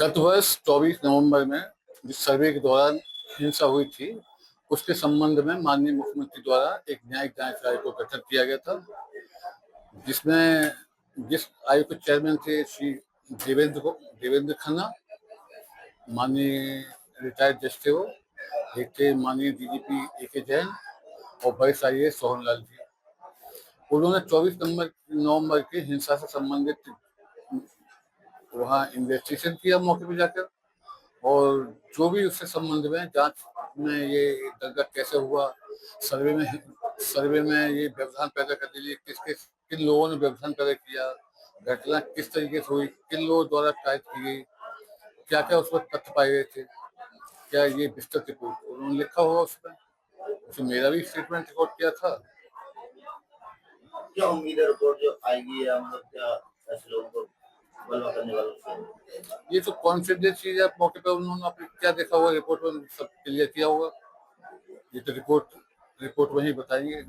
गत वर्ष 24 नवंबर में जिस सर्वे के दौरान हिंसा हुई थी, उसके संबंध में माननीय मुख्यमंत्री द्वारा एक न्यायिक जांच आयोग को गठित किया गया था, जिसमें जिस आयोग के चेयरमैन थे श्री देवेंद्र खन्ना, माननीय रिटायर्ड जज थे वो, एक थे माननीय डीजीपी ए.के. जैन और वरिष्ठ आईएएस सोहन लाल जी। उन्होंने 24 नवंबर की हिंसा से संबंधित वहाँ इन्वेस्टिगेशन किया मौके पर जाकर, और जो भी उससे संबंध में जांच में ये दंगा कैसे हुआ, सर्वे में ये व्यवधान पैदा करने के लिए किन लोगों ने व्यवधान पैदा किया, घटना किस तरीके से हुई, किन लोगों द्वारा टाइप की गई, क्या क्या उस पर तथ्य पाए गए थे, क्या ये विस्तृत रिपोर्ट उन्होंने लिखा होगा उसमें। उसमें मेरा भी स्टेटमेंट रिकॉर्ड किया था। क्या उम्मीद है रिपोर्ट जो आएगी, या मतलब क्या ऐसे लोगों को बलवा करने वाला? ये तो कॉन्फिडेंस चीज है, मौके पर उन्होंने अपने क्या देखा होगा, रिपोर्ट में सब क्लियर किया होगा। ये तो रिपोर्ट वही बताएंगे।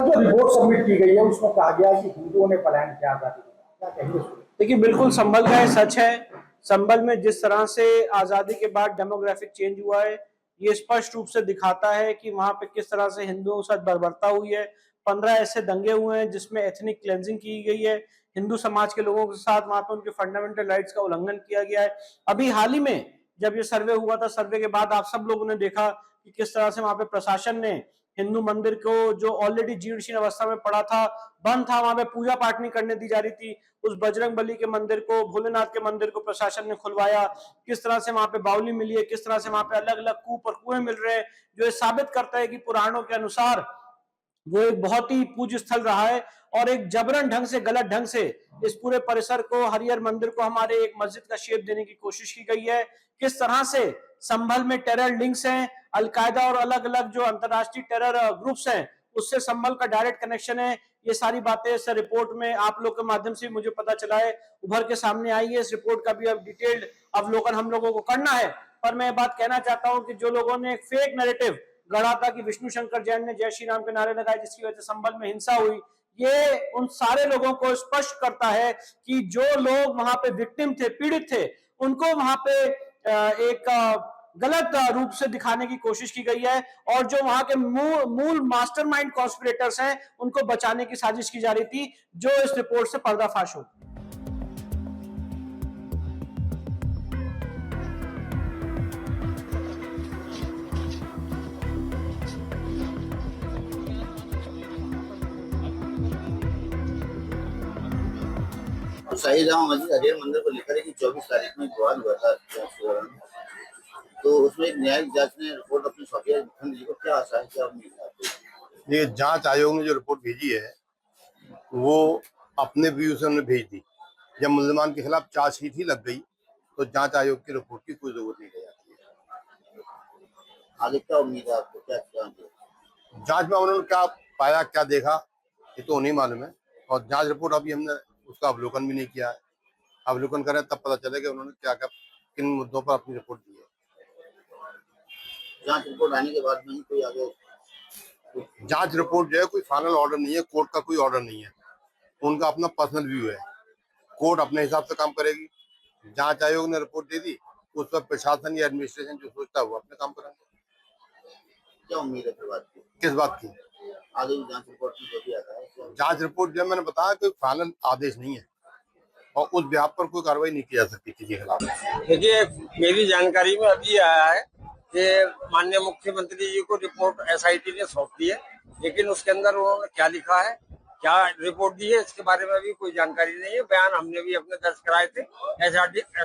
जो रिपोर्ट सबमिट की गई है उसमें कहा गया कि हिंदुओं ने पलायन किया आजादी का, क्या कहेंगे? देखिए, बिल्कुल संभल का सच है। संभल में जिस तरह से आजादी के बाद डेमोग्राफिक चेंज हुआ है, ये स्पष्ट रूप से दिखाता है कि वहां पे किस तरह से हिंदुओं के साथ बर्बरता हुई है। 15 ऐसे दंगे हुए हैं जिसमें एथनिक क्लेंजिंग की गई है, हिंदू समाज के लोगों के साथ वहां पे उनके फंडामेंटल राइट्स का उल्लंघन किया गया है। अभी हाल ही में जब ये सर्वे हुआ था, सर्वे के बाद आप सब लोगों ने देखा कि किस तरह से वहां पे प्रशासन ने हिंदू मंदिर को, जो ऑलरेडी जीर्ण अवस्था में पड़ा था, बंद था, वहां पे पूजा पाठ नहीं करने दी जा रही थी, उस बजरंग बली के मंदिर को, भोलेनाथ के मंदिर को प्रशासन ने खुलवाया। किस तरह से वहां पे बावली मिली है, किस तरह से वहां पे अलग अलग कूप और कुएं मिल रहे हैं, जो ये साबित करता है कि पुराणों के अनुसार वो एक बहुत ही पूज्य स्थल रहा है। और एक जबरन ढंग से, गलत ढंग से इस पूरे परिसर को, हरिहर मंदिर को हमारे एक मस्जिद का शेप देने की कोशिश की गई है। किस तरह से संभल में टेरर लिंक्स हैं, अलकायदा और अलग अलग जो अंतरराष्ट्रीय टेरर ग्रुप्स हैं, उससे संभल का डायरेक्ट कनेक्शन है। ये सारी बातें इस रिपोर्ट में आप लोग के माध्यम से मुझे पता चला है, उभर के सामने आई है। इस रिपोर्ट का भी अब डिटेल्ड अवलोकन हम लोगों को करना है। पर मैं बात कहना चाहता हूं कि जो लोगों ने एक फेक नैरेटिव गढ़ा था कि विष्णु शंकर जैन ने जय श्री राम के नारे लगाए, जिसकी वजह से संभल में हिंसा हुई, ये उन सारे लोगों को स्पष्ट करता है कि जो लोग वहां पे विक्टिम थे, पीड़ित थे, उनको वहां पे एक गलत रूप से दिखाने की कोशिश की गई है, और जो वहां के मूल मास्टरमाइंड कॉन्स्पिरेटर्स हैं, उनको बचाने की साजिश की जा रही थी, जो इस रिपोर्ट से पर्दाफाश हो। शाही जामा मस्जिद हरिहर मंदिर को लेकर कि 24 तारीख में विवाद हुआ था, तो उसमें एक न्यायिक जांच ने रिपोर्ट अपनी सौंपी है मुख्यमंत्री जी को। क्या आशा है, क्या उम्मीद है? ये जांच आयोग ने जो रिपोर्ट भेजी है वो अपने व्यू से उन्होंने भेज दी। जब मुसलमान के खिलाफ चार्जशीट ही लग गई तो जांच आयोग की रिपोर्ट की कोई जरूरत नहीं रह जाती है। आगे क्या उम्मीद है आपको, क्या जांच में उन्होंने क्या पाया, क्या देखा, ये तो नहीं मालूम है। और जांच रिपोर्ट अभी हमने उसका अवलोकन भी नहीं किया है। अवलोकन करें तब पता चलेगा उन्होंने क्या क्या, किन मुद्दों पर अपनी रिपोर्ट दी है। जांच रिपोर्ट आने के बाद में कोई आगे जांच रिपोर्ट जो है कोई फाइनल ऑर्डर नहीं है, कोर्ट का कोई ऑर्डर नहीं है, उनका अपना पर्सनल व्यू है। कोर्ट अपने हिसाब से काम करेगी। जांच आयोग ने रिपोर्ट दे दी, उस पर प्रशासन या एडमिनिस्ट्रेशन जो सोचता है वो अपने काम करेंगे। क्या उम्मीद है फिर बात की? किस बात की? आगे जांच रिपोर्ट में जो भी आता है। जांच रिपोर्ट जो मैंने बताया कि फाइनल आदेश नहीं है और उस ब्याह पर कोई कार्रवाई नहीं की जा सकती किसी के खिलाफ। देखिए, मेरी जानकारी में अभी आया है कि माननीय मुख्यमंत्री जी को रिपोर्ट एसआईटी ने सौंप दी है, लेकिन उसके अंदर उन्होंने क्या लिखा है, क्या रिपोर्ट दी है इसके बारे में अभी कोई जानकारी नहीं है। बयान हमने भी अपने दर्ज कराए थे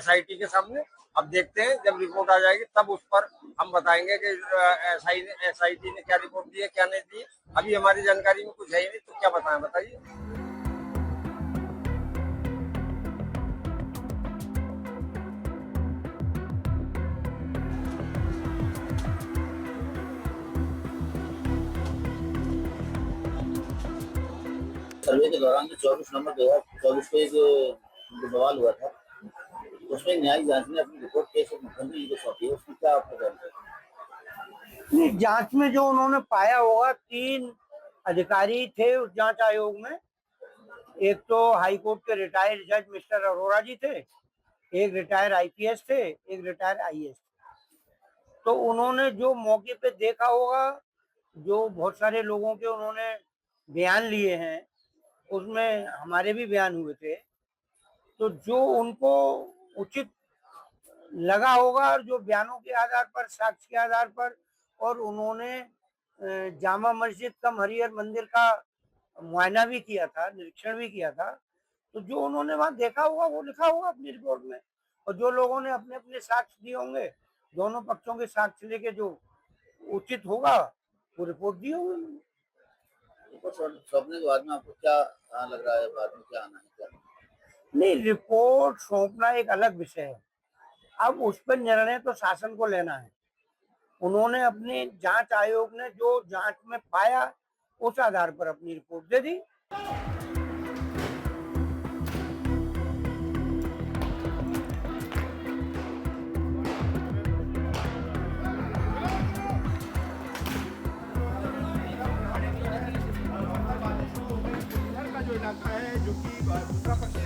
SIT के सामने। अब देखते हैं जब रिपोर्ट आ जाएगी तब उस पर हम बताएंगे कि SIT ने क्या रिपोर्ट दी है क्या नहीं दी है। अभी हमारी जानकारी में कुछ है ही नहीं, तो क्या बताएं, बताइए। सर्वे के दौरान जो 24 नवंबर 2024 को एक जो सवाल हुआ था, उसमें न्यायिक जांच ने अपनी रिपोर्ट केस मुख्यमंत्री जी को सौंपी है, उसमें क्या आपको जानकारी है? नहीं, जांच में जो उन्होंने पाया होगा, 3 अधिकारी थे उस जांच आयोग में। एक तो हाई कोर्ट के रिटायर्ड जज मिस्टर अरोड़ा जी थे, एक रिटायर्ड IPS थे, एक रिटायर्ड IAS थे। तो उन्होंने जो मौके पे देखा होगा, जो बहुत सारे लोगों के उन्होंने बयान लिए हैं, उसमें हमारे भी बयान हुए थे, तो जो उनको उचित लगा होगा और जो बयानों के आधार पर, साक्ष्य के आधार पर, और उन्होंने जामा मस्जिद कम हरिहर मंदिर का मुआयना भी किया था, निरीक्षण भी किया था, तो जो उन्होंने वहां देखा होगा वो लिखा होगा अपनी रिपोर्ट में। और जो लोगों ने अपने अपने साक्ष्य दिए होंगे, दोनों पक्षों के साक्ष्य लेके जो उचित होगा वो रिपोर्ट दी होगी। रिपोर्ट सौंपने के बाद में आपको क्या लग रहा है, बाद में क्या आना है, क्या नहीं, रिपोर्ट सौंपना एक अलग विषय है। अब उस पर निर्णय तो शासन को लेना है। उन्होंने अपने जांच आयोग ने जो जांच में पाया उस आधार पर अपनी रिपोर्ट दे दी। जो इलाका है, जो कि दूसरा पक्ष